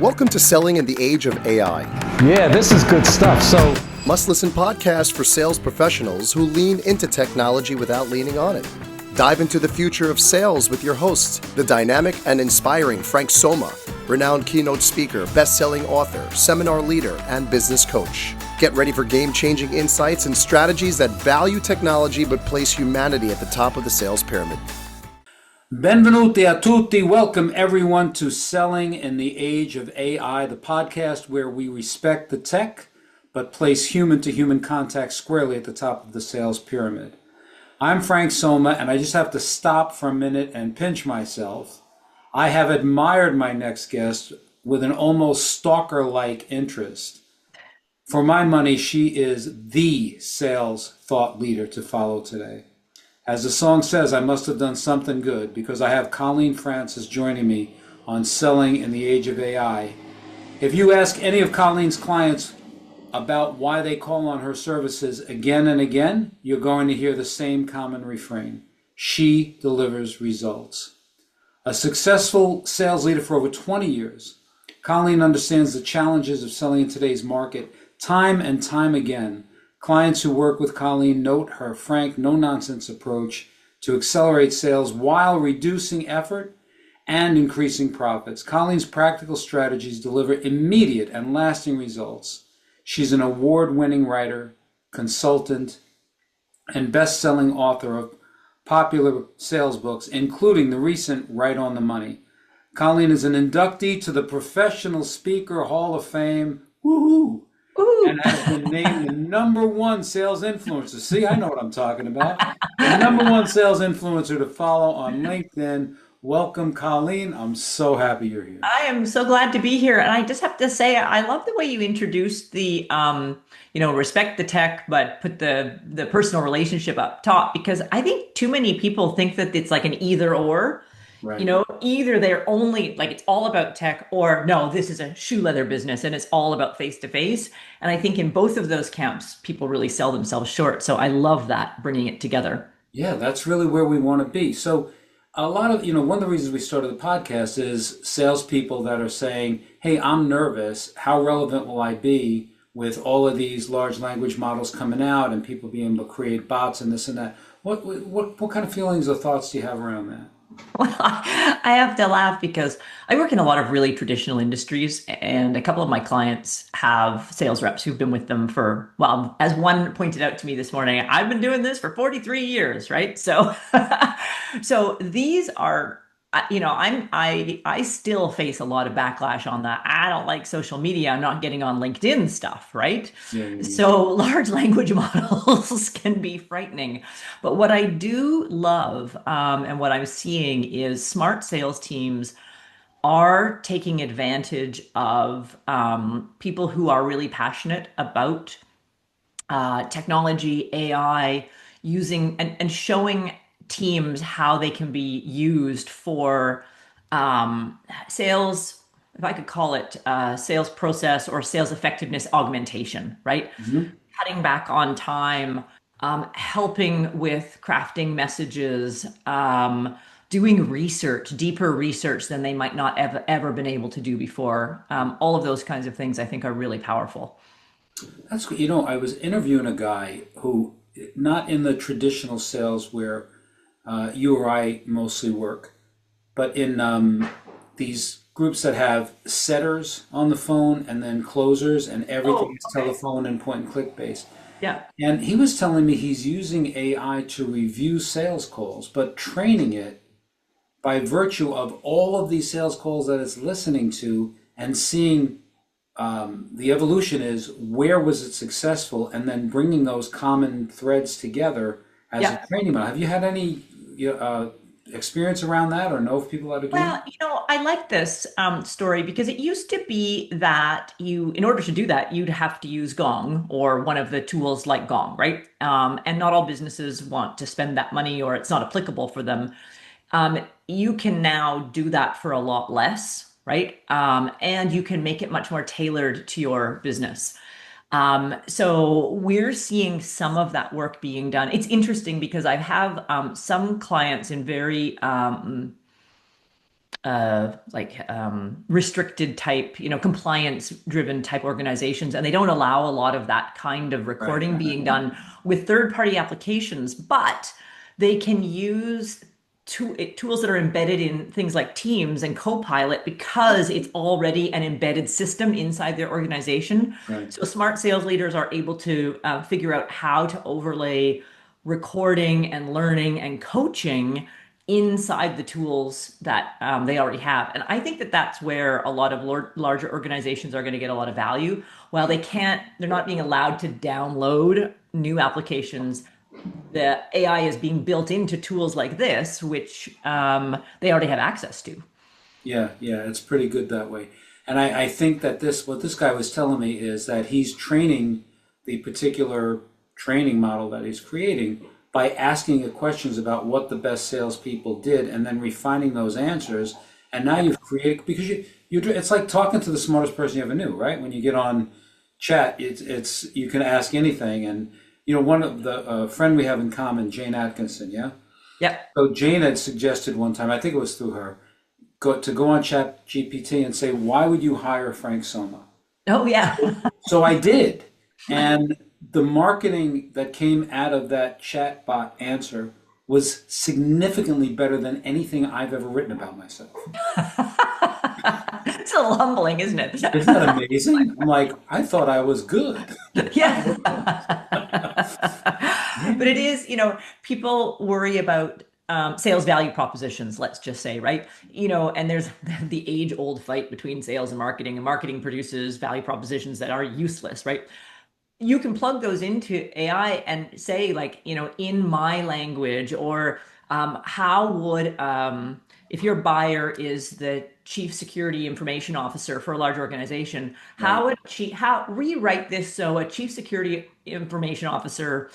Welcome to Selling in the Age of AI. Yeah, this is good stuff. So, Must-listen podcast for sales professionals who lean into technology without leaning on it. Dive into the future of sales with your host, the dynamic and inspiring Frank Somma, renowned keynote speaker, best-selling author, seminar leader, and business coach. Get ready for game-changing insights and strategies that value technology but place humanity at the top of the sales pyramid. Benvenuti a tutti. Welcome everyone to Selling in the Age of AI, the podcast where we respect the tech but place human-to-human contact squarely at the top of the sales pyramid. I'm Frank Somma, and I just have to stop for a minute and pinch myself. I have admired my next guest with an almost stalker-like interest. For my money, she is the sales thought leader to follow today. As the song says, I must have done something good because I have Colleen Francis joining me on Selling in the Age of AI. If you ask any of Colleen's clients about why they call on her services again and again, you're going to hear the same common refrain. She delivers results. A successful sales leader for over 20 years, Colleen understands the challenges of selling in today's market time and time again. Clients who work with Colleen note her frank, no-nonsense approach to accelerate sales while reducing effort and increasing profits. Colleen's practical strategies deliver immediate and lasting results. She's an award-winning writer, consultant, and best-selling author of popular sales books, including the recent Right on the Money. Colleen is an inductee to the Professional Speaker Hall of Fame. Woohoo! And has been named the #1 sales influencer. See, I know what I'm talking about. The #1 sales influencer to follow on LinkedIn. Welcome, Colleen. I'm so happy you're here. I am so glad to be here. And I just have to say, I love the way you introduced the, respect the tech, but put the personal relationship up top, because I think too many people think that it's like an either or. Right. Either they're only like, it's all about tech, or no, this is a shoe leather business and it's all about face to face. And I think in both of those camps, people really sell themselves short. So I love that, bringing it together. Yeah, that's really where we want to be. So a lot of, one of the reasons we started the podcast is salespeople that are saying, hey, I'm nervous. How relevant will I be with all of these large language models coming out and people being able to create bots and this and that? What kind of feelings or thoughts do you have around that? Well, I have to laugh because I work in a lot of really traditional industries, and a couple of my clients have sales reps who've been with them for, well, as one pointed out to me this morning, I've been doing this for 43 years, right? So, so these are, I still face a lot of backlash on that. I don't like social media. I'm not getting on LinkedIn stuff, right? Yeah. So large language models can be frightening. But what I do love, and what I'm seeing, is smart sales teams are taking advantage of people who are really passionate about technology, AI, using and showing teams how they can be used for sales, if I could call it sales process or sales effectiveness augmentation, right? Mm-hmm. Cutting back on time, helping with crafting messages, doing research, deeper research than they might not ever been able to do before. All of those kinds of things I think are really powerful. That's good. I was interviewing a guy who, not in the traditional sales where you or I mostly work, but in these groups that have setters on the phone and then closers, and everything is telephone and point and click based. Yeah. And he was telling me he's using AI to review sales calls, but training it by virtue of all of these sales calls that it's listening to and seeing the evolution is where was it successful, and then bringing those common threads together as a training model. Have you had any experience around that, or know if people are doing Well, I like this story because it used to be that in order to do that, you'd have to use Gong or one of the tools like Gong, right? And not all businesses want to spend that money, or it's not applicable for them. You can now do that for a lot less, right? And you can make it much more tailored to your business. So we're seeing some of that work being done. It's interesting because I have some clients in very restricted type, compliance driven type organizations, and they don't allow a lot of that kind of Right. recording being done with third party applications, but they can use tools that are embedded in things like Teams and Copilot because it's already an embedded system inside their organization. Right. So smart sales leaders are able to figure out how to overlay recording and learning and coaching inside the tools that they already have. And I think that that's where a lot of larger organizations are going to get a lot of value. While they're not being allowed to download new applications, the AI is being built into tools like this, which they already have access to. Yeah, yeah, it's pretty good that way. And I think that what this guy was telling me is that he's training the particular training model that he's creating by asking it questions about what the best salespeople did and then refining those answers. And now you've created, because it's like talking to the smartest person you ever knew, right? When you get on chat, you can ask anything. And, one of the friend we have in common, Jane Atkinson, yeah? Yep. So Jane had suggested one time, I think it was through her, to go on Chat GPT and say, why would you hire Frank Somma? Oh, yeah. So I did. And the marketing that came out of that chatbot answer was significantly better than anything I've ever written about myself. It's a little humbling, isn't it? Isn't that amazing? I'm like, I thought I was good. Yeah. But it is, people worry about sales value propositions, let's just say, right? And there's the age-old fight between sales and marketing produces value propositions that are useless, right? You can plug those into AI and say, like, in my language, or how would, if your buyer is the chief security information officer for a large organization, how would how rewrite this so a chief security information officer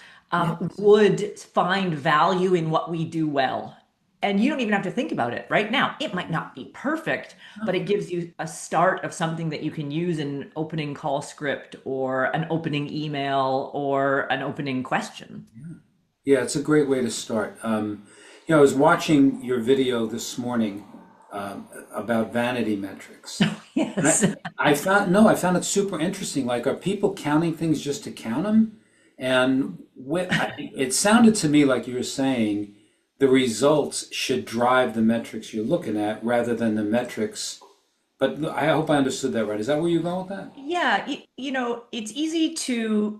would find value in what we do well? And you don't even have to think about it right now. It might not be perfect, but it gives you a start of something that you can use in an opening call script or an opening email or an opening question. Yeah, it's a great way to start. I was watching your video this morning about vanity metrics. Yes. And I found it super interesting. Like, are people counting things just to count them? And it sounded to me like you were saying the results should drive the metrics you're looking at rather than the metrics. But I hope I understood that right. Is that where you're going with that? Yeah, it's easy to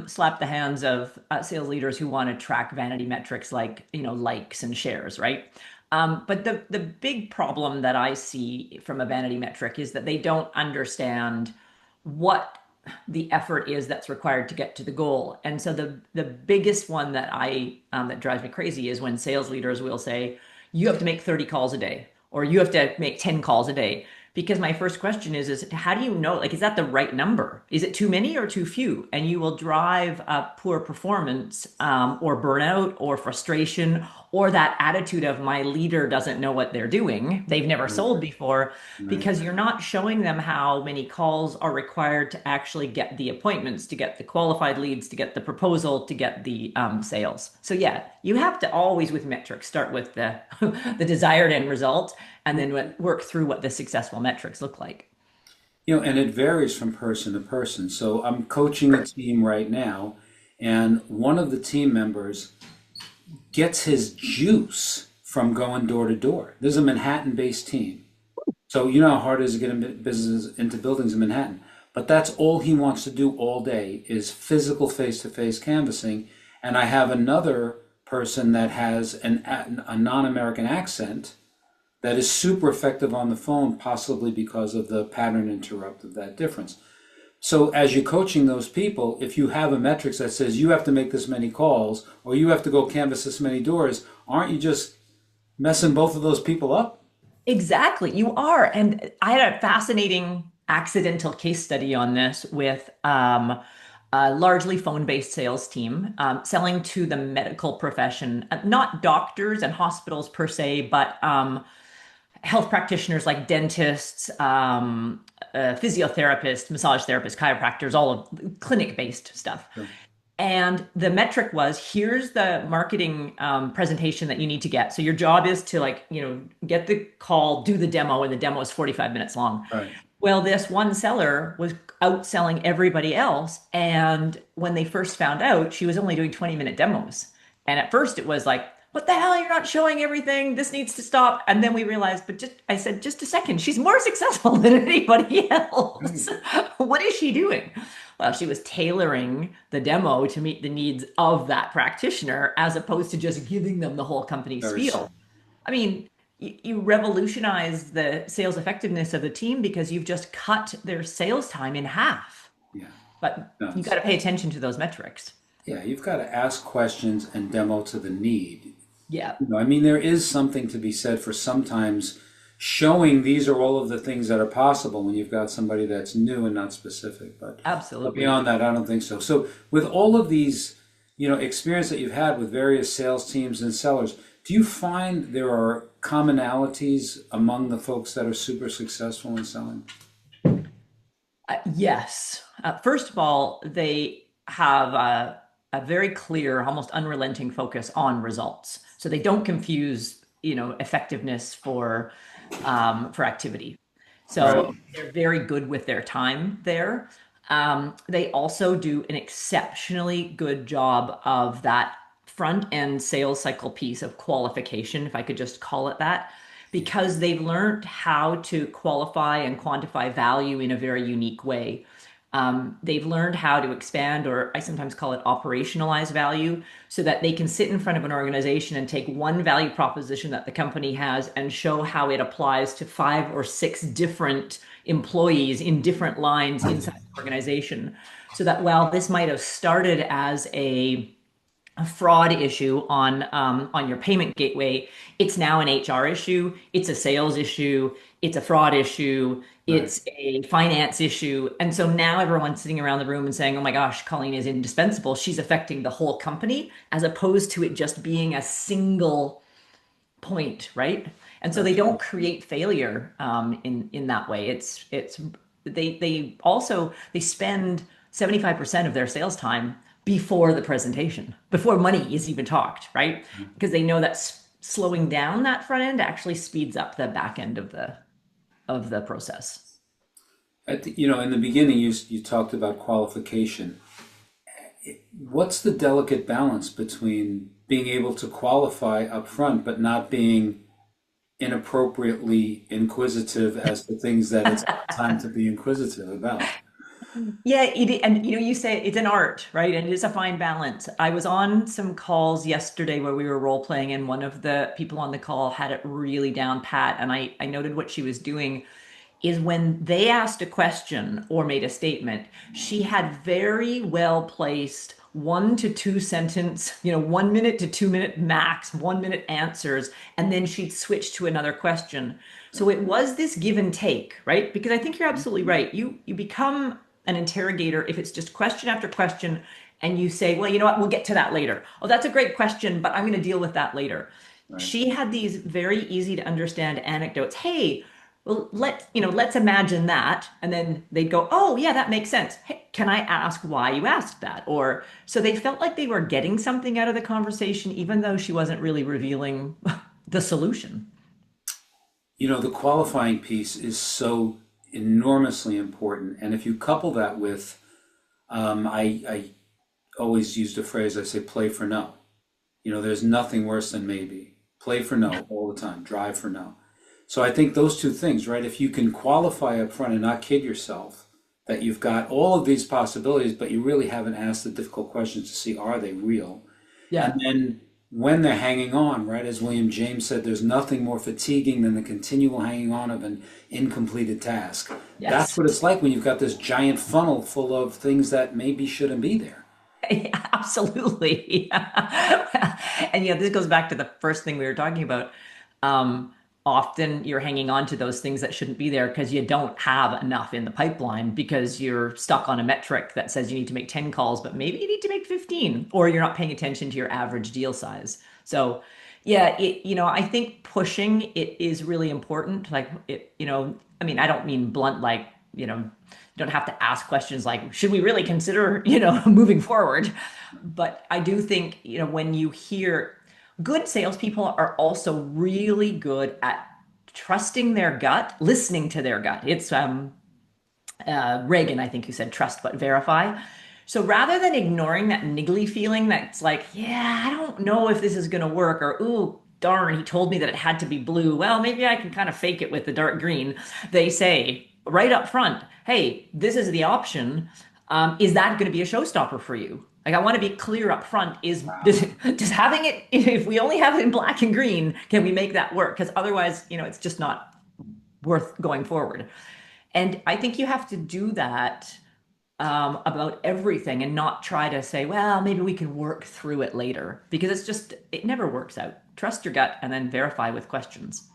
slap the hands of sales leaders who want to track vanity metrics like, likes and shares, right? But the big problem that I see from a vanity metric is that they don't understand what the effort is that's required to get to the goal. And so the biggest one that that drives me crazy is when sales leaders will say, you have to make 30 calls a day, or you have to make 10 calls a day. Because my first question is how do you know, like, is that the right number? Is it too many or too few? And you will drive poor performance, or burnout or frustration, or that attitude of my leader doesn't know what they're doing. They've never sold before, because you're not showing them how many calls are required to actually get the appointments, to get the qualified leads, to get the proposal, to get the sales. So yeah, you have to always, with metrics, start with the the desired end result, and then work through what the successful metrics look like. And it varies from person to person. So I'm coaching a team right now, and one of the team members gets his juice from going door to door. This is a Manhattan-based team. So you know how hard it is to get into buildings in Manhattan. But that's all he wants to do all day is physical face-to-face canvassing. And I have another person that has a non-American accent that is super effective on the phone, possibly because of the pattern interrupt of that difference. So as you're coaching those people, if you have a metrics that says you have to make this many calls or you have to go canvass this many doors, aren't you just messing both of those people up? Exactly, you are. And I had a fascinating accidental case study on this with a largely phone-based sales team selling to the medical profession, not doctors and hospitals per se, but health practitioners like dentists, physiotherapists, massage therapists, chiropractors, all of clinic-based stuff. Sure. And the metric was, here's the marketing presentation that you need to get. So your job is to like, get the call, do the demo, and the demo is 45 minutes long. Right. Well, this one seller was outselling everybody else. And when they first found out, she was only doing 20-minute demos. And at first it was like, what the hell? You're not showing everything. This needs to stop. And then we realized, I said, just a second. She's more successful than anybody else. What is she doing? Well, she was tailoring the demo to meet the needs of that practitioner as opposed to just giving them the whole company Very spiel. smart. I mean, you revolutionize the sales effectiveness of the team because you've just cut their sales time in half. Yeah. But No, you got to pay attention to those metrics. yeah, you've got to ask questions and demo to the need. Yeah, I mean, there is something to be said for sometimes showing these are all of the things that are possible when you've got somebody that's new and not specific. But absolutely. beyond that, I don't think so. So with all of these, experience that you've had with various sales teams and sellers, do you find there are commonalities among the folks that are super successful in selling? Yes. First of all, they have a very clear, almost unrelenting focus on results. So they don't confuse, effectiveness for activity. Right. So they're very good with their time there. They also do an exceptionally good job of that front end sales cycle piece of qualification, if I could just call it that, because they've learned how to qualify and quantify value in a very unique way. They've learned how to expand, or I sometimes call it operationalize value, so that they can sit in front of an organization and take one value proposition that the company has and show how it applies to 5 or 6 different employees in different lines inside the organization. So that while this might have started as a fraud issue on your payment gateway, it's now an HR issue, it's a sales issue, it's a fraud issue, Right. it's a finance issue. And so now everyone's sitting around the room and saying, oh my gosh, Colleen is indispensable. She's affecting the whole company, as opposed to it just being a single point, right? And so they don't create failure in that way. They spend 75% of their sales time before the presentation, before money is even talked, right? Because they know that slowing down that front end actually speeds up the back end of the process. In the beginning, you talked about qualification. What's the delicate balance between being able to qualify up front, but not being inappropriately inquisitive as to things that it's not time to be inquisitive about? Yeah, and you say it's an art, right? And it is a fine balance. I was on some calls yesterday where we were role playing, and one of the people on the call had it really down pat. And I noted what she was doing is when they asked a question or made a statement, she had very well placed 1 to 2 sentence, 1 minute to 2 minute max, 1 minute answers, and then she'd switch to another question. So it was this give and take, right? Because I think you're absolutely right. You become an interrogator if it's just question after question, and you say, well, you know what, we'll get to that later. Oh, that's a great question, but I'm going to deal with that later. Right. She had these very easy to understand anecdotes. Hey, well, let's imagine that. And then they'd go, oh, yeah, that makes sense. Hey, can I ask why you asked that? Or so they felt like they were getting something out of the conversation, even though she wasn't really revealing the solution. The qualifying piece is so enormously important. And if you couple that with, I always use the phrase, I say, play for no. There's nothing worse than maybe. Play for no all the time, drive for no. So I think those two things, right? If you can qualify up front and not kid yourself that you've got all of these possibilities, but you really haven't asked the difficult questions to see, are they real? Yeah. And then when they're hanging on, right, as William James said, there's nothing more fatiguing than the continual hanging on of an incompleted task. That's Yes. what it's like when you've got this giant funnel full of things that maybe shouldn't be there. Yeah, absolutely. And this goes back to the first thing we were talking about. Um, Often you're hanging on to those things that shouldn't be there because you don't have enough in the pipeline because you're stuck on a metric that says you need to make 10 calls, but maybe you need to make 15, or you're not paying attention to your average deal size. So yeah, I think pushing it is really important. Like I mean, I don't mean blunt, like you don't have to ask questions like, should we really consider, moving forward? But I do think, when you hear good salespeople are also really good at trusting their gut, listening to their gut. It's Reagan, I think, who said trust but verify. So rather than ignoring that niggly feeling that's like, yeah, I don't know if this is going to work, or, ooh, darn, he told me that it had to be blue. Well, maybe I can kind of fake it with the dark green. They say right up front, hey, this is the option. Is that going to be a showstopper for you? Like, I want to be clear up front. Is just having it, if we only have it in black and green, can we make that work? Because otherwise, it's just not worth going forward. And I think you have to do that about everything and not try to say, well, maybe we can work through it later, because it never works out. Trust your gut and then verify with questions.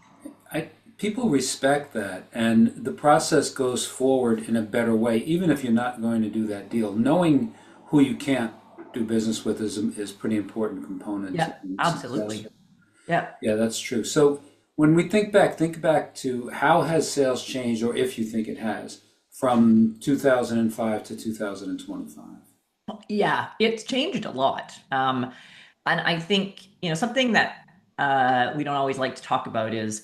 People respect that, and the process goes forward in a better way, even if you're not going to do that deal. Knowing who you can't do business with is pretty important component. Yeah, absolutely. Yeah. Yeah, that's true. So when we think back to how has sales changed, or if you think it has, from 2005 to 2025. Yeah, it's changed a lot. And I think, something that we don't always like to talk about is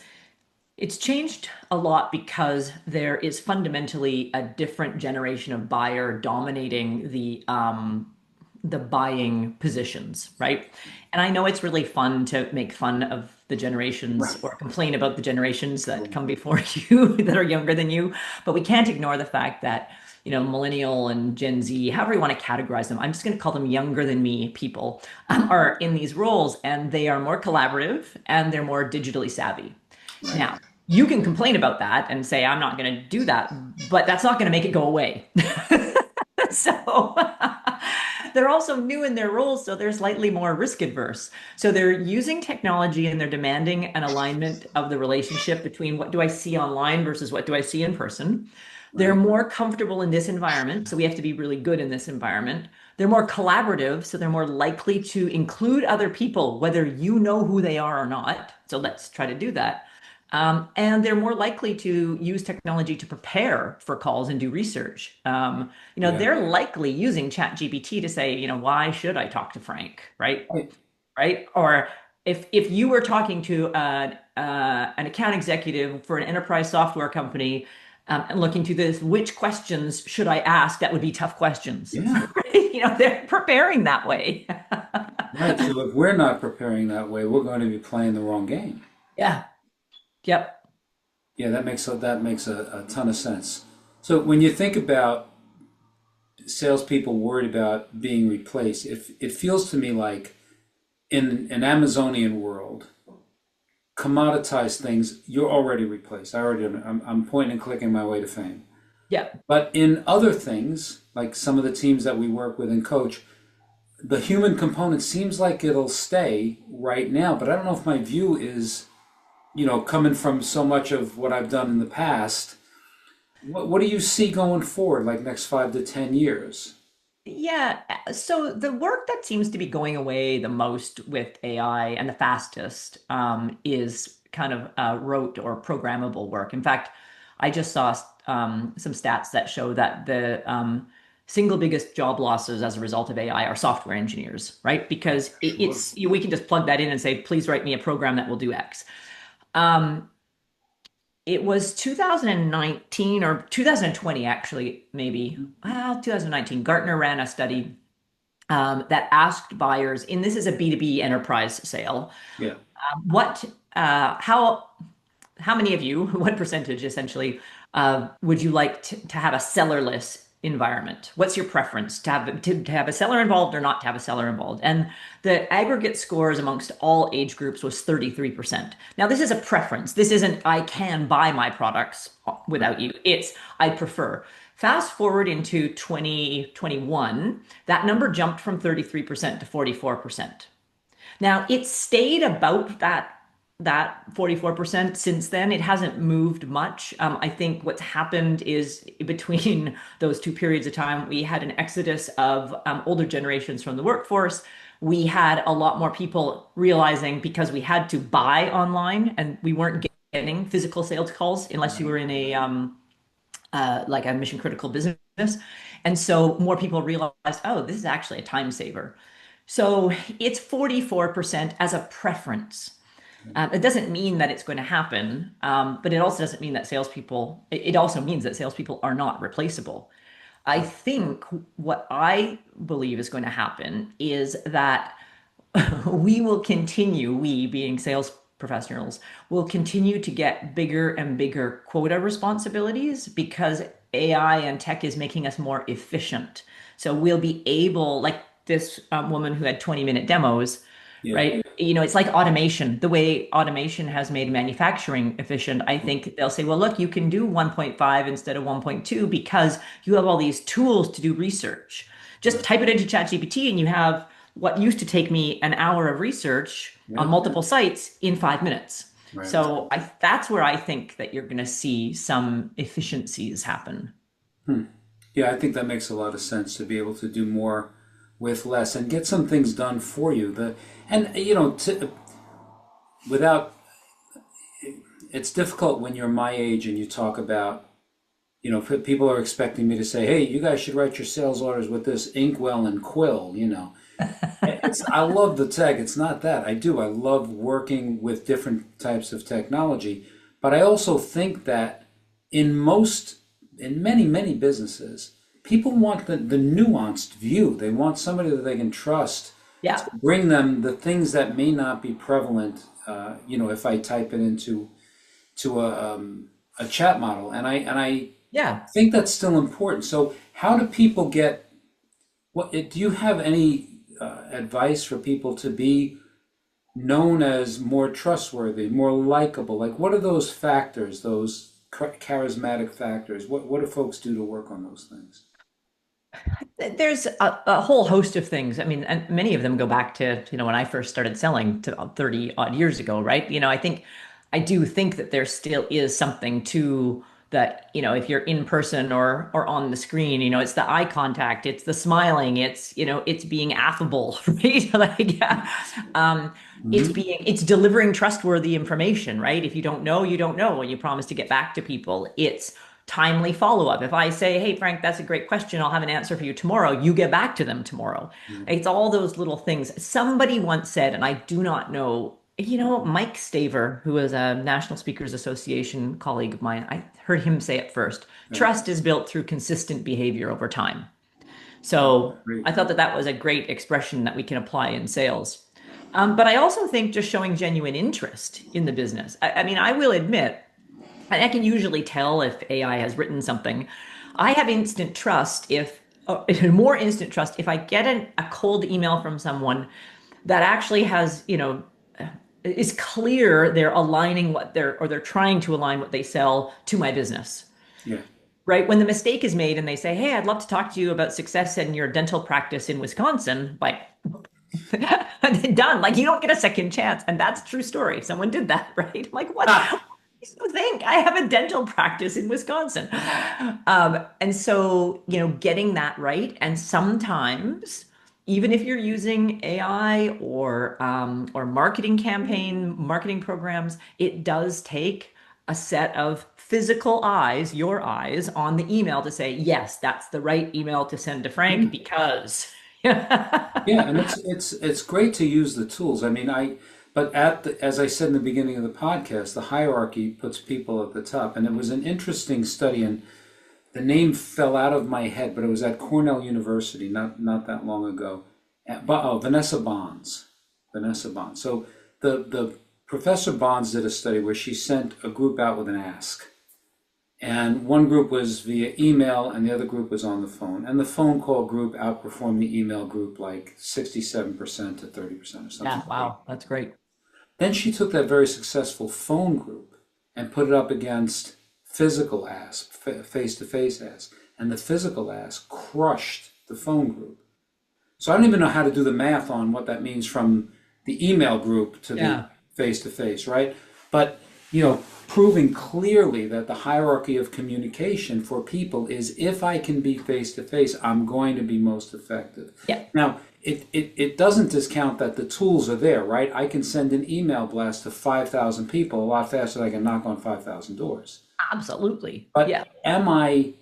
it's changed a lot because there is fundamentally a different generation of buyer dominating the buying positions, right? And I know it's really fun to make fun of the generations or complain about the generations that come before you that are younger than you, but we can't ignore the fact that, millennial and Gen Z, however you want to categorize them, I'm just going to call them younger than me people, are in these roles, and they are more collaborative and they're more digitally savvy. Right. Now, you can complain about that and say, I'm not going to do that, but that's not going to make it go away. So they're also new in their roles, so they're slightly more risk adverse. So they're using technology and they're demanding an alignment of the relationship between what do I see online versus what do I see in person. They're more comfortable in this environment, so we have to be really good in this environment. They're more collaborative, so they're more likely to include other people, whether you know who they are or not. So let's try to do that. And they're more likely to use technology to prepare for calls and do research. They're likely using ChatGPT to say, why should I talk to Frank, right? Right? Or if you were talking to an account executive for an enterprise software company and looking to this, which questions should I ask? That would be tough questions. Yeah. They're preparing that way. Right. So if we're not preparing that way, we're going to be playing the wrong game. Yeah. Yep. Yeah, that makes a ton of sense. So when you think about salespeople worried about being replaced, it feels to me like in an Amazonian world, commoditized things, you're already replaced. I'm pointing and clicking my way to fame. Yeah. But in other things, like some of the teams that we work with and coach, the human component seems like it'll stay right now. But I don't know if my view is, coming from so much of what I've done in the past, what do you see going forward, like next 5 to 10 years? Yeah. So the work that seems to be going away the most with AI and the fastest is kind of rote or programmable work. In fact, I just saw some stats that show that the single biggest job losses as a result of AI are software engineers, right? Because we can just plug that in and say, please write me a program that will do X. It was 2019 or 2020, actually, maybe. Well, 2019. Gartner ran a study that asked buyers, and this is a B2B enterprise sale. Yeah. How many of you, what percentage essentially, would you like to have a sellerless environment? What's your preference to have a seller involved or not to have a seller involved? And the aggregate scores amongst all age groups was 33%. Now, this is a preference. This isn't I can buy my products without you. It's I prefer. Fast forward into 2021, that number jumped from 33% to 44%. Now, it stayed about that 44% since then. It hasn't moved much. I think what's happened is between those two periods of time, we had an exodus of older generations from the workforce. We had a lot more people realizing, because we had to buy online and we weren't getting physical sales calls unless you were in like a mission critical business. And so more people realized, oh, this is actually a time saver. So it's 44% as a preference. It doesn't mean that it's going to happen, but it also doesn't mean that salespeople, it also means that salespeople are not replaceable. I think what I believe is going to happen is that we will continue, we being sales professionals, will continue to get bigger and bigger quota responsibilities because AI and tech is making us more efficient. So we'll be able, like this woman who had 20-minute demos, Yeah. right? It's like automation. The way automation has made manufacturing efficient, I think they'll say, well, look, you can do 1.5 instead of 1.2 because you have all these tools to do research. Just type it into ChatGPT and you have what used to take me an hour of research on multiple sites in 5 minutes. Right. So that's where I think that you're going to see some efficiencies happen. Yeah, I think that makes a lot of sense to be able to do more with less and get some things done for you. Without, it's difficult when you're my age and you talk about, people are expecting me to say, hey, you guys should write your sales orders with this inkwell and quill, I love the tech. It's not that. I do. I love working with different types of technology. But I also think that in many, many businesses, people want the nuanced view. They want somebody that they can trust to bring them the things that may not be prevalent, if I type it into a chat model. And I think that's still important. So how do people get, do you have any advice for people to be known as more trustworthy, more likable? Like, what are those factors, those charismatic factors? What do folks do to work on those things? There's a whole host of things. I mean, and many of them go back to, when I first started selling to 30 odd years ago, right? I do think that there still is something to that, if you're in person or on the screen, it's the eye contact, it's the smiling, it's being affable, right? It's delivering trustworthy information, right? If you don't know, you don't know, and you promise to get back to people. It's timely follow-up. If I say, hey, Frank, that's a great question, I'll have an answer for you tomorrow, you get back to them tomorrow. It's all those little things. Somebody once said, and I do not know, Mike Staver, who is a National Speakers Association colleague of mine, I heard him say it first. Trust is built through consistent behavior over time. So I thought that was a great expression that we can apply in sales. But I also think just showing genuine interest in the business. I will admit, and I can usually tell if AI has written something. I have instant trust more instant trust if I get a cold email from someone that actually has, is clear they're aligning they're trying to align what they sell to my business. Yeah. Right? When the mistake is made and they say, hey, I'd love to talk to you about success in your dental practice in Wisconsin, done. Like, you don't get a second chance. And that's a true story. Someone did that, right? Like, what? You think I have a dental practice in Wisconsin. And so, getting that right. And sometimes, even if you're using AI or marketing programs, it does take a set of physical eyes, your eyes, on the email to say, yes, that's the right email to send to Frank because. Yeah, and it's great to use the tools. But as I said in the beginning of the podcast, the hierarchy puts people at the top. And it was an interesting study, and the name fell out of my head, but it was at Cornell University not that long ago. Vanessa Bonds. So the Professor Bonds did a study where she sent a group out with an ask. And one group was via email and the other group was on the phone. And the phone call group outperformed the email group like 67% to 30% or something. Yeah, wow, that's great. Then she took that very successful phone group and put it up against physical ask, face-to-face ask. And the physical ask crushed the phone group. So I don't even know how to do the math on what that means from the email group to the face-to-face, right? But, proving clearly that the hierarchy of communication for people is if I can be face-to-face, I'm going to be most effective. Yeah. Now, it doesn't discount that the tools are there, right? I can send an email blast to 5,000 people a lot faster than I can knock on 5,000 doors. Absolutely. But Yeah. am I,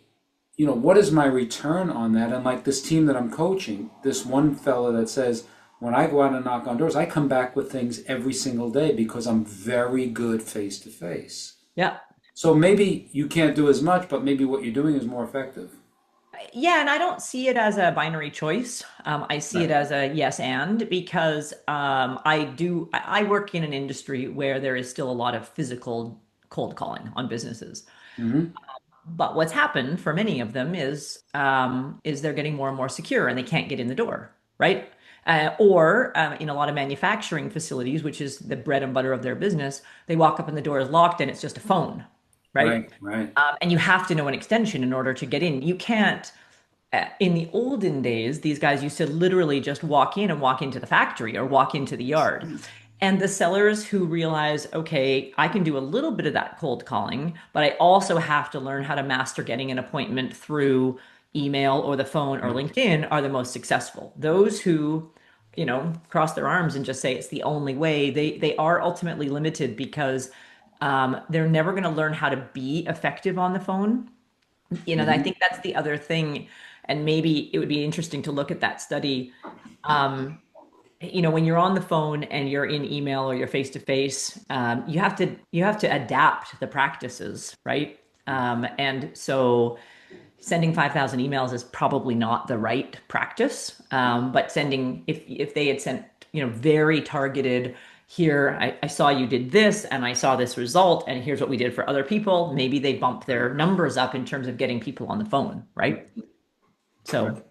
what is my return on that? And like this team that I'm coaching, this one fella that says, when I go out and knock on doors, I come back with things every single day because I'm very good face to face. Yeah. So maybe you can't do as much, but maybe what you're doing is more effective. Yeah, and I don't see it as a binary choice. I see it Right. as a yes and because I work in an industry where there is still a lot of physical cold calling on businesses. Hmm. But what's happened for many of them is they're getting more and more secure and they can't get in the door, right? Or in a lot of manufacturing facilities, which is the bread and butter of their business, they walk up and the door is locked and it's just a phone, right? Right, right. And you have to know an extension in order to get in. You can't. In the olden days, these guys used to literally just walk in and walk into the factory or walk into the yard. And the sellers who realize, okay, I can do a little bit of that cold calling, but I also have to learn how to master getting an appointment through email or the phone or LinkedIn are the most successful. Those who, cross their arms and just say it's the only way, they are ultimately limited because they're never going to learn how to be effective on the phone. I Hmm. think that's the other thing, and maybe it would be interesting to look at that study. Um, when you're on the phone and you're in email or you're face to face, you have to adapt the practices, right? And so sending 5,000 emails is probably not the right practice. But sending if they had sent very targeted, here I saw you did this and I saw this result and here's what we did for other people, maybe they bump their numbers up in terms of getting people on the phone, right? Right. So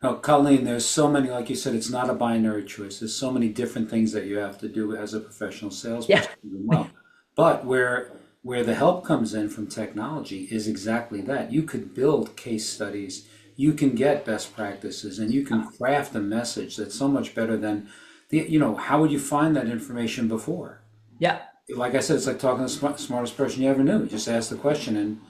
Now, Colleen, there's so many, like you said, it's not a binary choice. There's so many different things that you have to do as a professional yeah. salesperson to do well. But where the help comes in from technology is exactly that. You could build case studies, you can get best practices, and you can craft a message that's so much better than how would you find that information before? Yeah. Like I said, it's like talking to the smartest person you ever knew. You just ask the question and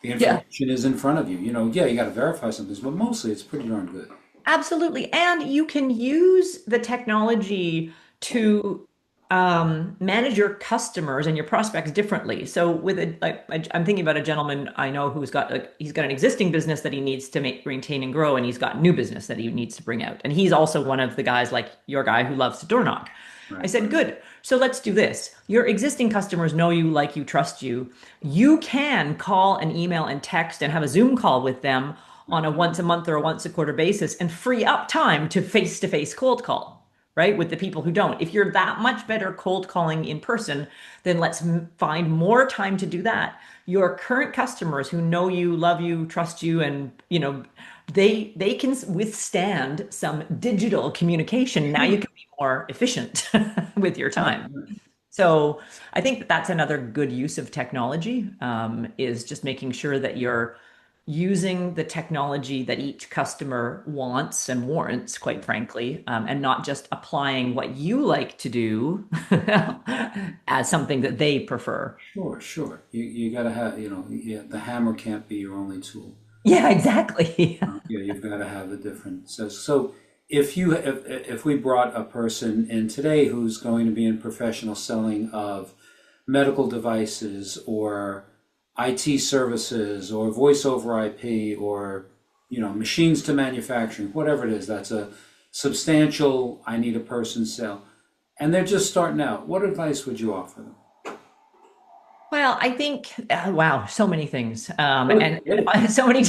the Yeah. information is in front of you. Yeah, you got to verify some things, but mostly it's pretty darn good. Absolutely. And you can use the technology to manage your customers and your prospects differently. So with I'm thinking about a gentleman I know he's got an existing business that he needs to maintain and grow, and he's got new business that he needs to bring out. And he's also one of the guys like your guy who loves to door knock. I Right. said, good. So let's do this. Your existing customers know you, like you, trust you. You can call and email and text and have a Zoom call with them on a once a month or a once a quarter basis and free up time to face cold call, right? With the people who don't. If you're that much better cold calling in person, then let's find more time to do that. Your current customers who know you, love you, trust you, and they can withstand some digital communication. Now you can be more efficient with your Right. time. So I think that that's another good use of technology, is just making sure that you're using the technology that each customer wants and warrants, quite frankly, and not just applying what you like to do as something that they prefer. Sure, sure. You got to have, yeah, the hammer can't be your only tool. Yeah, exactly. Yeah, you've got to have the different. So if we brought a person in today who's going to be in professional selling of medical devices or IT services or voice over IP or machines to manufacturing, whatever it is, that's a substantial I need a person sell, and they're just starting out. What advice would you offer them? Well, I think, wow, so many things, Good, and good. so many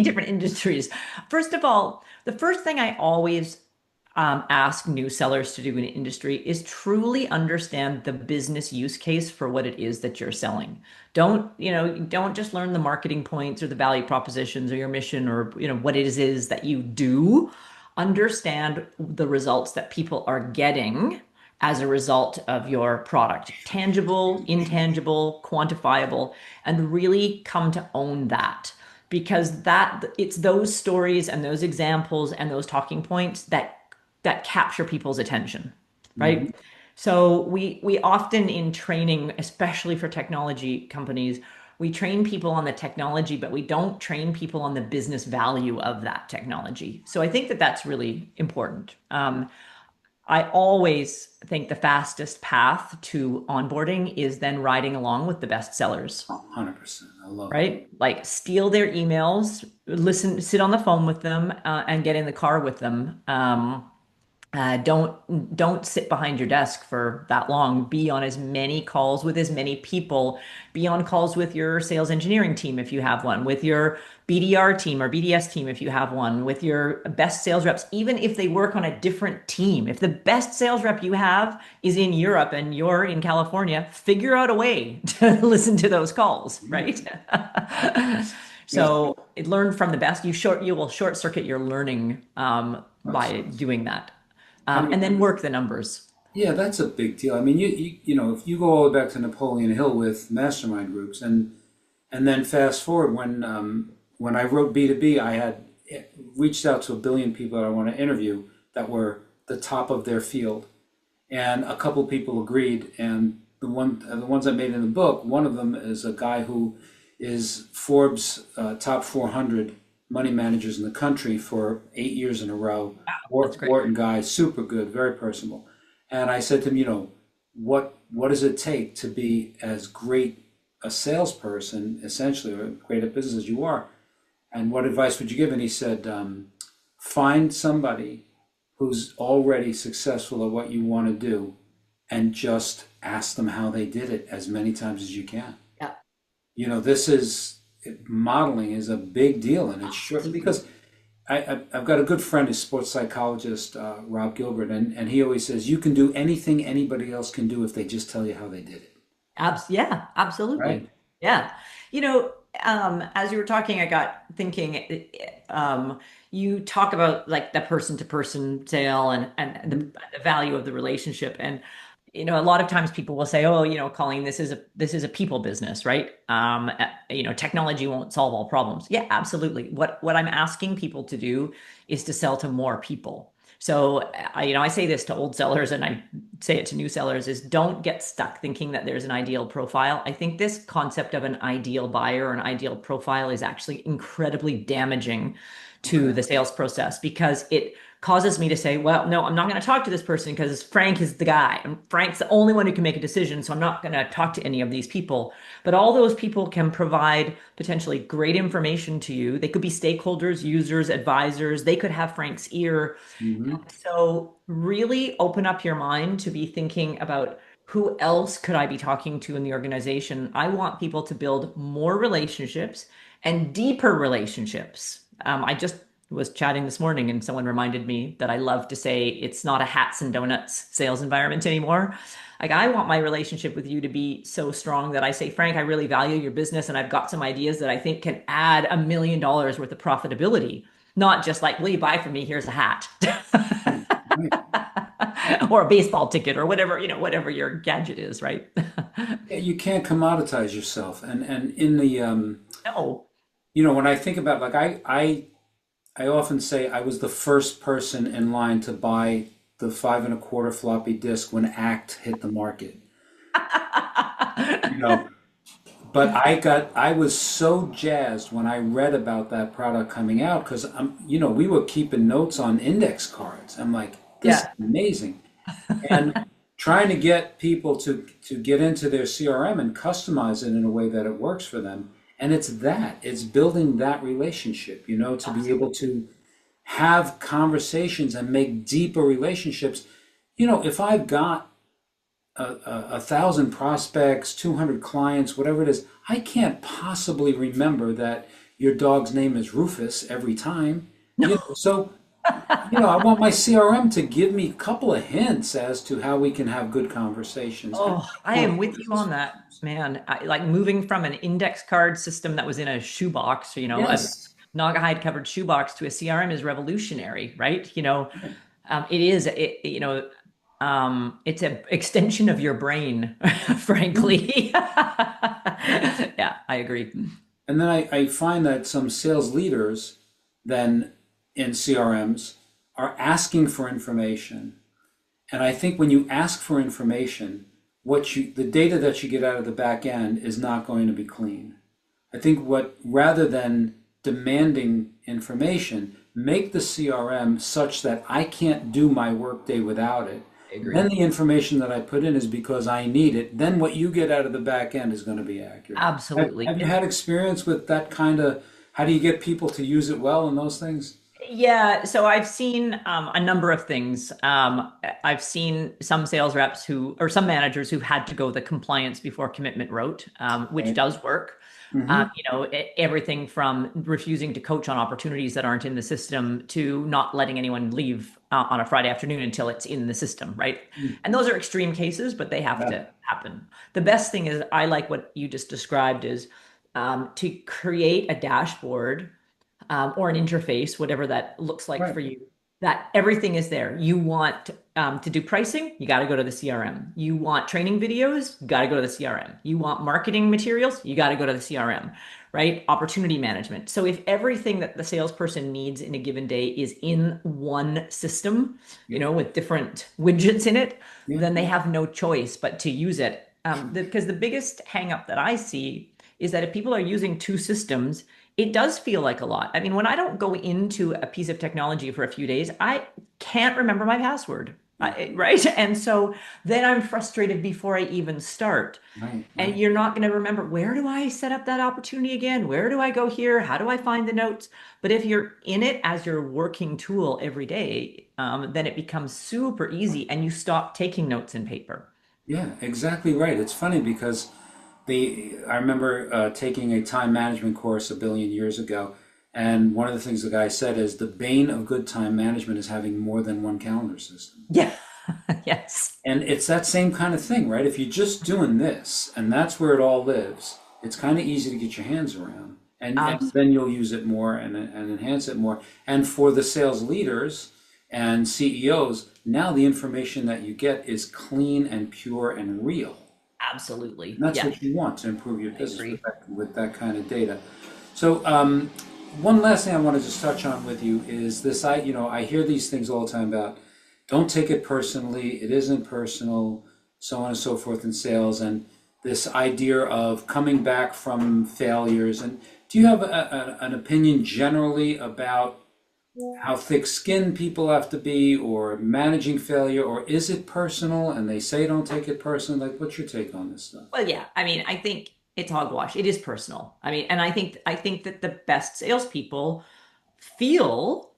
different industries. First of all, the first thing I always ask new sellers to do in an industry is truly understand the business use case for what it is that you're selling. Don't just learn the marketing points or the value propositions or your mission or what it is that you do. Understand the results that people are getting as a result of your product, tangible, intangible, quantifiable, and really come to own that, because that it's those stories and those examples and those talking points that capture people's attention, Mhm. right? So we often in training, especially for technology companies, we train people on the technology, but we don't train people on the business value of that technology. So I think that that's really important. I always think the fastest path to onboarding is then riding along with the best sellers, 100%. I love it. right? Like steal their emails, listen, sit on the phone with them, and get in the car with them. Don't sit behind your desk for that long. Be on as many calls with as many people. Be on calls with your sales engineering team if you have one, with your BDR team or BDS team if you have one, with your best sales reps, even if they work on a different team. If the best sales rep you have is in Europe and you're in California, figure out a way to listen to those calls, right? Yes. So learn from the best. You will short circuit your learning by doing that. I And mean, then work the numbers. yeah, that's a big deal. I mean, you know, if you go all the way back to Napoleon Hill with mastermind groups, and then fast forward when I wrote B2B, I had reached out to 1 billion people that I want to interview that were the top of their field, and a couple people agreed. And the ones I made in the book, one of them is a guy who is Forbes top 400 money managers in the country for 8 years in a row. That's great. Wharton guy, super good, very personable. And I said to him, you know, what does it take to be as great a salesperson, essentially, or great at business as you are? And what advice would you give? And he said, find somebody who's already successful at what you want to do and just ask them how they did it as many times as you can. Yeah. You know, modeling is a big deal, and it's short because I've got a good friend, a sports psychologist, Rob Gilbert, and he always says you can do anything anybody else can do if they just tell you how they did it, Yeah, absolutely. right? Yeah. You know, as you were talking, I got thinking, you talk about like the person to person sale and the value of the relationship. And, you know, a lot of times people will say, oh, you know, Colleen, this is a people business, right? You know, technology won't solve all problems. Yeah, absolutely. What I'm asking people to do is to sell to more people. So I say this to old sellers and I say it to new sellers is don't get stuck thinking that there's an ideal profile. I think this concept of an ideal buyer or an ideal profile is actually incredibly damaging to Okay. the sales process because it causes me to say, well, no, I'm not going to talk to this person because Frank is the guy. And Frank's the only one who can make a decision. So I'm not going to talk to any of these people. But all those people can provide potentially great information to you. They could be stakeholders, users, advisors. They could have Frank's ear. Hmm. So really open up your mind to be thinking about who else could I be talking to in the organization? I want people to build more relationships and deeper relationships. I just was chatting this morning and someone reminded me that I love to say it's not a hats and donuts sales environment anymore. Like I want my relationship with you to be so strong that I say, Frank, I really value your business and I've got some ideas that I think can add $1 million worth of profitability. Not just like, will you buy from me? Here's a hat. Right. Or a baseball ticket or whatever, you know, whatever your gadget is, right? Yeah, you can't commoditize yourself, and in the No. you know, when I think about like I often say I was the first person in line to buy the 5 1/4 floppy disk when ACT hit the market. You know, but I was so jazzed when I read about that product coming out because you know, we were keeping notes on index cards. I'm like, this is Yeah. amazing. And trying to get people to get into their CRM and customize it in a way that it works for them. And it's building that relationship, you know, to be able to have conversations and make deeper relationships. You know, if I've got 1,000 prospects, 200 clients, whatever it is, I can't possibly remember that your dog's name is Rufus every time. You know, so you know, I want my CRM to give me a couple of hints as to how we can have good conversations. And Oh, I am with you on that, man. Like moving from an index card system that was in a shoebox, you know, a yes, Naugahyde covered shoebox to a CRM is revolutionary, right? You know, it is, you know, it's an extension of your brain, frankly. Yeah, I agree. and then I find that some sales leaders then in CRMs are asking for information. And I think when you ask for information, the data that you get out of the back end is not going to be clean. I think rather than demanding information, make the CRM such that I can't do my workday without it. I Then agree. the information that I put in is because I need it. Then what you get out of the back end is going to be accurate. Absolutely. Have you had experience with that kind of, how do you get people to use it well and those things? Yeah, so I've seen a number of things. I've seen some sales reps or some managers who've had to go the compliance before commitment route, which Right. does work. Mm-hmm. Everything from refusing to coach on opportunities that aren't in the system to not letting anyone leave on a Friday afternoon until it's in the system, right? And those are extreme cases, but they have Yeah. to happen. The best thing is, I like what you just described is to create a dashboard or an interface, whatever that looks like Right. for you, that everything is there. You want to do pricing, you got to go to the CRM. You want training videos, you got to go to the CRM. You want marketing materials, you got to go to the CRM, right? Opportunity management. So if everything that the salesperson needs in a given day is in one system, Yeah. with different widgets in it, Yeah. then they have no choice but to use it. Because the biggest hang up that I see is that if people are using two systems, it does feel like a lot. I mean, when I don't go into a piece of technology for a few days, I can't remember my password, right? And so then I'm frustrated before I even start. Right. And Right. you're not going to remember, where do I set up that opportunity again? Where do I go here? How do I find the notes? But if you're in it as your working tool every day, then it becomes super easy and you stop taking notes in paper. Yeah, exactly right. It's funny because I remember taking a time management course a billion years ago, and one of the things the guy said is the bane of good time management is having more than one calendar system. Yeah. Yes. And it's that same kind of thing, right? If you're just doing this and that's where it all lives, it's kind of easy to get your hands around. And then you'll use it more and enhance it more. And for the sales leaders and CEOs, now the information that you get is clean and pure and real. Absolutely. And that's Yeah, what you want to improve your I business agree. with that kind of data. So, one last thing I want to just touch on with you is this. I hear these things all the time about don't take it personally. It isn't personal, so on and so forth in sales, and this idea of coming back from failures. And do you have an opinion generally about how thick-skinned people have to be, or managing failure, or is it personal? And they say don't take it personally. Like, what's your take on this stuff? Well, yeah. I mean, I think it's hogwash. It is personal. I mean, and I think that the best salespeople feel.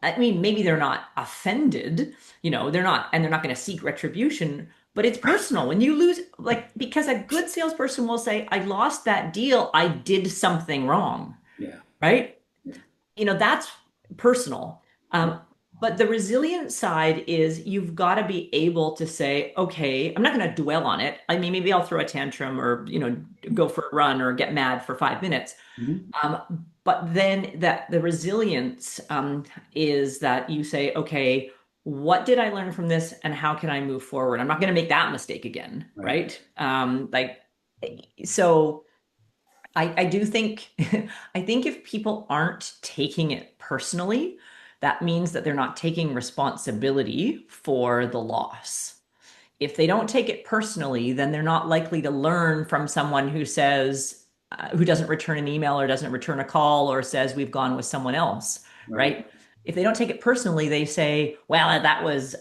I mean, maybe they're not offended. They're not going to seek retribution. But it's personal when you lose, like, because a good salesperson will say, "I lost that deal. I did something wrong." Yeah. Right? That's personal. Um, but the resilient side is you've got to be able to say, okay, I'm not going to dwell on it. I mean, maybe I'll throw a tantrum or, go for a run or get mad for 5 minutes. Mhm. But then that the resilience is that you say, okay, what did I learn from this and how can I move forward? I'm not going to make that mistake again, Right. right? So I do think I think if people aren't taking it personally, that means that they're not taking responsibility for the loss. If they don't take it personally, then they're not likely to learn from someone who doesn't return an email or doesn't return a call or says we've gone with someone else, Right. right? If they don't take it personally, they say, well, that was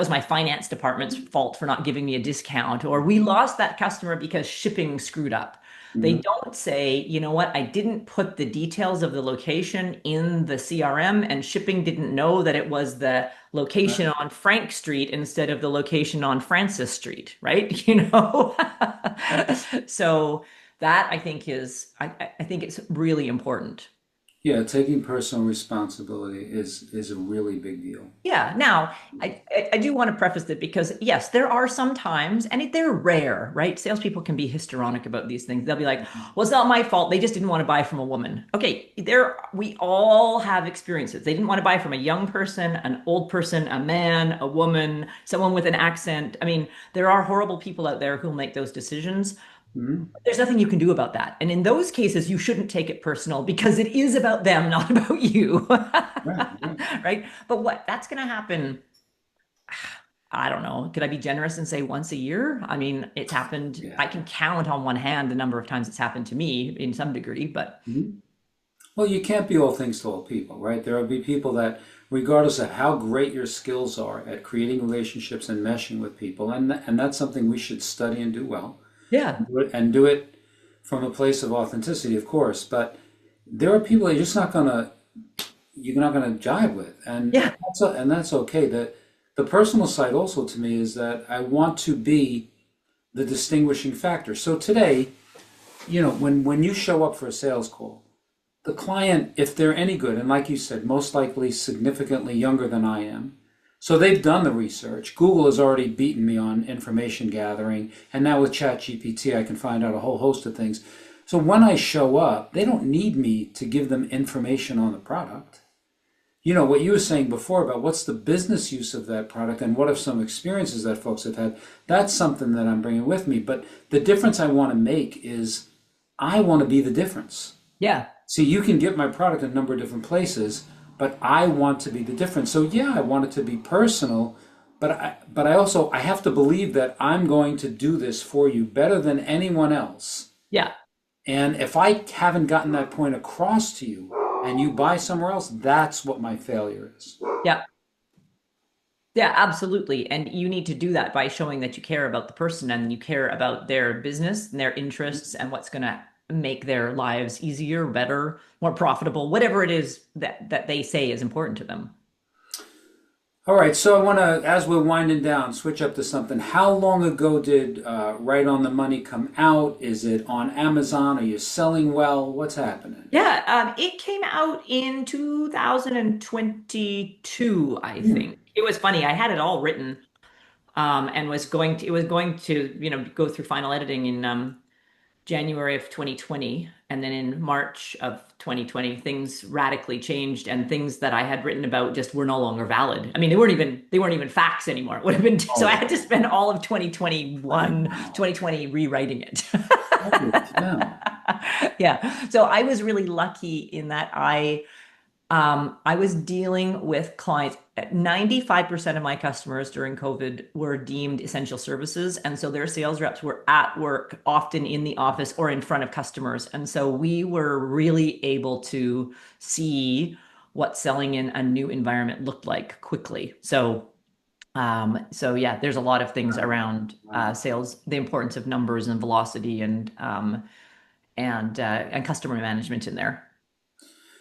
my finance department's fault for not giving me a discount, or we lost that customer because shipping screwed up. They Mhm. don't say, you know what, I didn't put the details of the location in the CRM and shipping didn't know that it was the location Right. on Frank Street instead of the location on Francis Street, right? So that I think it's really important. Yeah, taking personal responsibility is a really big deal. Yeah. Now, I do want to preface that because yes, there are some times, and they're rare, right? Salespeople can be histrionic about these things. They'll be like, "Well, it's not my fault. They just didn't want to buy from a woman." Okay, we all have experiences. They didn't want to buy from a young person, an old person, a man, a woman, someone with an accent. I mean, there are horrible people out there who'll make those decisions. Mhm. There's nothing you can do about that. And in those cases, you shouldn't take it personal because it is about them, not about you. Right. Right. Right? But that's going to happen. I don't know. Could I be generous and say once a year? I mean, it's happened. Yeah. I can count on one hand the number of times it's happened to me in some degree, but Mhm. Well, you can't be all things to all people, right? There will be people that, regardless of how great your skills are at creating relationships and meshing with people, and that's something we should study and do well, Yeah. and do it from a place of authenticity, of course. But there are people that you're not gonna jive with, Yeah. and that's okay. The personal side also to me is that I want to be the distinguishing factor. So today, when you show up for a sales call, the client, if they're any good, and like you said, most likely significantly younger than I am, so they've done the research. Google has already beaten me on information gathering, and now with ChatGPT, I can find out a whole host of things. So when I show up, they don't need me to give them information on the product. What you were saying before about what's the business use of that product and what are some experiences that folks have had, that's something that I'm bringing with me. But the difference I want to make is I want to be the difference. Yeah. See, you can get my product in a number of different places, but I want to be the difference. So yeah, I want it to be personal, but I also I have to believe that I'm going to do this for you better than anyone else. Yeah. And if I haven't gotten that point across to you and you buy somewhere else, that's what my failure is. Yeah. Yeah, absolutely. And you need to do that by showing that you care about the person and you care about their business and their interests and what's going to make their lives easier, better, more profitable, whatever it is that they say is important to them. All right, so I want to, as we're winding down, switch up to something. How long ago did Right on the Money come out? Is it on Amazon? Are you selling well? What's happening? Yeah, it came out in 2022, I think. It was funny. I had it all written, and it was going to, go through final editing in January of 2020, and then in March of 2020, things radically changed, and things that I had written about just were no longer valid. I mean, they weren't even facts anymore. It would have been so I had to spend all of 2020 rewriting it. Holy cow. Yeah. So I was really lucky in that I was dealing with clients. 95% of my customers during COVID were deemed essential services. And so their sales reps were at work, often in the office or in front of customers. And so we were really able to see what selling in a new environment looked like quickly. So yeah, there's a lot of things around sales, the importance of numbers and velocity and customer management in there.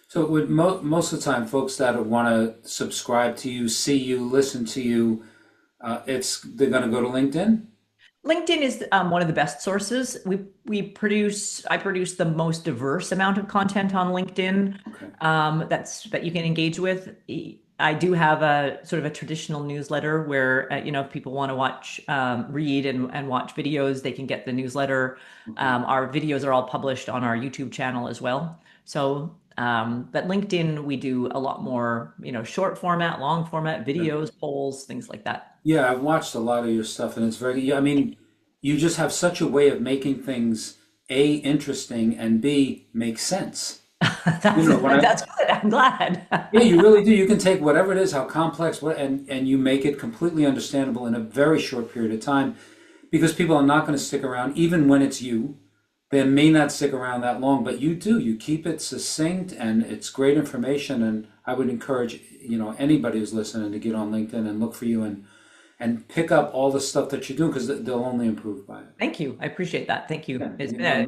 So with most of the time, folks that want to subscribe to you, see you, listen to you, they're going to go to LinkedIn. LinkedIn is one of the best sources. I produce the most diverse amount of content on LinkedIn Okay. that you can engage with. I do have a sort of a traditional newsletter where if people want to read and watch videos, they can get the newsletter. Our videos are all published on our YouTube channel as well. So, but LinkedIn, we do a lot more, short format, long format videos, polls, things like that. Yeah, I've watched a lot of your stuff, and it's very, yeah, I mean, you just have such a way of making things A, interesting, and B, make sense. That's When that's good. I'm glad. yeah, you really do. You can take whatever it is, how complex, and you make it completely understandable in a very short period of time, because people are not going to stick around, even when it's you. They may not stick around that long, but you do. You keep it succinct, and it's great information. And I would encourage, anybody who's listening to get on LinkedIn and look for you and pick up all the stuff that you're doing, because they'll only improve by it. Thank you. I appreciate that. Thank you. Yeah,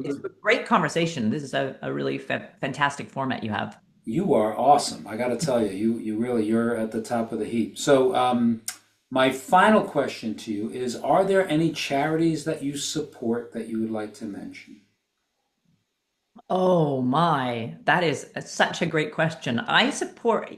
It's a great conversation. This is a really fantastic format you have. you are awesome. I got to tell you, you're at the top of the heap. So, my final question to you is: are there any charities that you support that you would like to mention? Oh my, that is such a great question. I support,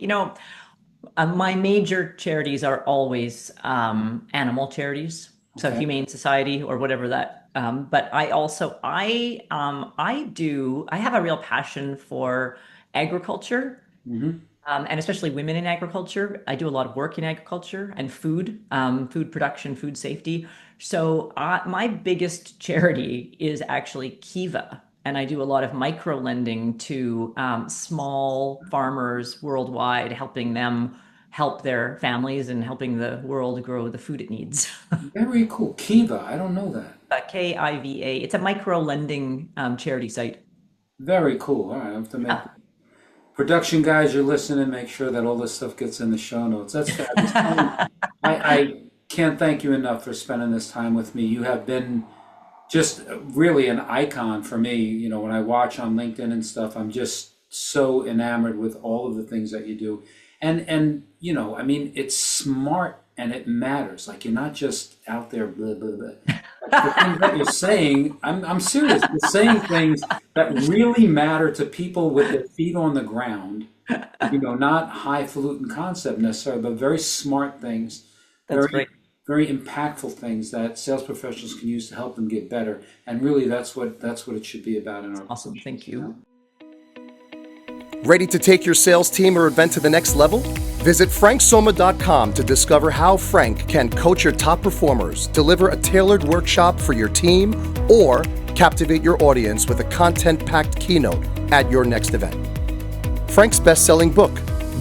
my major charities are always animal charities, so Okay. Humane Society or whatever that. But I also I have a real passion for agriculture, Hmm. and especially women in agriculture. I do a lot of work in agriculture and food production, food safety. So my biggest charity is actually Kiva, and I do a lot of micro lending to small farmers worldwide, helping them help their families and helping the world grow the food it needs. Very cool. Kiva. I don't know that. Kiva. It's a micro lending charity site. Very cool. All right, I have to make. Yeah. Production guys, you're listening. Make sure that all this stuff gets in the show notes. That's fabulous. I can't thank you enough for spending this time with me. You have been just really an icon for me. You know, when I watch on LinkedIn and stuff, I'm just so enamored with all of the things that you do. And you know, I mean, it's smart and it matters. Like, you're not just out there blah blah blah. Like, the things that you're saying, I'm serious. You're saying things that really matter to people with their feet on the ground. You know, not highfalutin concept necessarily, but very smart things. That's Very great. very impactful things that sales professionals can use to help them get better. And really, that's what it should be about in our Awesome. Thank you. Ready to take your sales team or event to the next level? Visit franksomma.com to discover how Frank can coach your top performers, deliver a tailored workshop for your team, or captivate your audience with a content-packed keynote at your next event. Frank's best-selling book,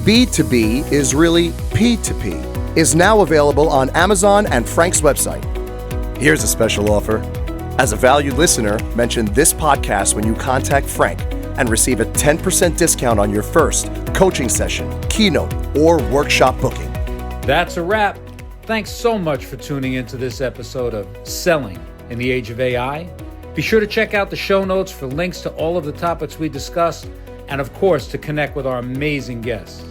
B2B is really P2P, is now available on Amazon and Frank's website. Here's a special offer. As a valued listener, mention this podcast when you contact Frank and receive a 10% discount on your first coaching session, keynote, or workshop booking. That's a wrap. Thanks so much for tuning into this episode of Selling in the Age of AI. Be sure to check out the show notes for links to all of the topics we discussed, and of course, to connect with our amazing guests.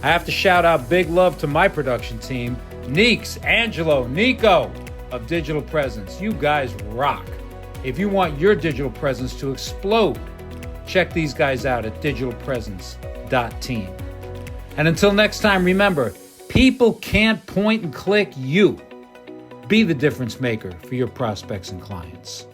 I have to shout out big love to my production team, Neeks, Angelo, Nico of Digital Presence. You guys rock. If you want your digital presence to explode, check these guys out at digitalpresence.team. And until next time, remember, people can't point and click you. Be the difference maker for your prospects and clients.